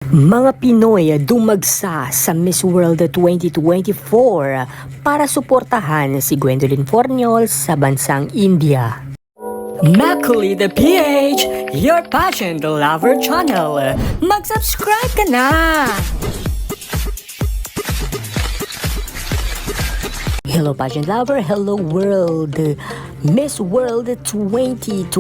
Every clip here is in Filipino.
Mga Pinoy dumagsa sa Miss World 2024 para suportahan si Gwendolyn Forniol sa bansang India. Macaulay the PH, your pageant lover channel. Mag-subscribe ka na! Hello pageant lover, hello world! Miss World 2024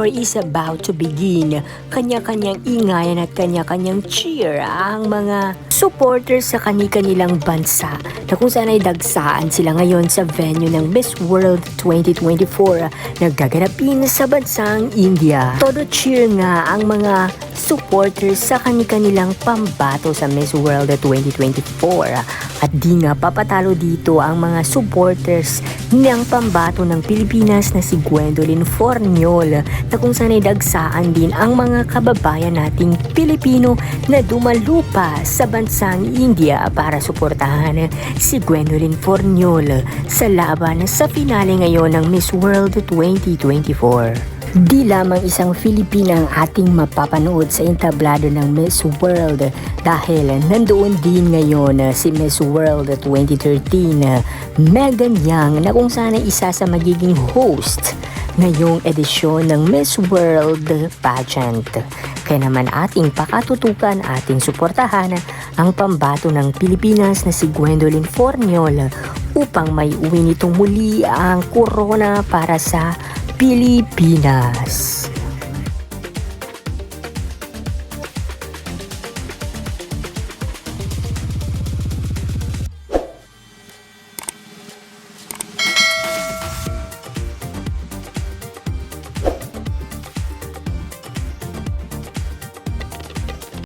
is about to begin. Kanya-kanyang ingayan at kanya-kanyang cheer ang mga supporters sa kani-kanilang bansa na kung saan ay dagsaan sila ngayon sa venue ng Miss World 2024 na gaganapin sa bansang India. Todo cheer nga ang mga supporters sa kani-kanilang pambato sa Miss World 2024 at di nga papatalo dito ang mga supporters ng pambato ng Pilipinas na si Gwendolyn Forniol na kung saan ay dagsaan din ang mga kababayan nating Pilipino na dumalupa sa bansang India para suportahan si Gwendolyn Forniol sa laban sa finale ngayon ng Miss World 2024. Di lamang isang Filipina ang ating mapapanood sa entablado ng Miss World dahil nandoon din ngayon si Miss World 2013 Megan Yang na kung saan ay isa sa magiging host ngayong edisyon ng Miss World pageant. Kaya naman ating pakatutukan, ating suportahan ang pambato ng Pilipinas na si Gwendolyn Forniol upang may uwi nitong muli ang corona para sa Pilipinas.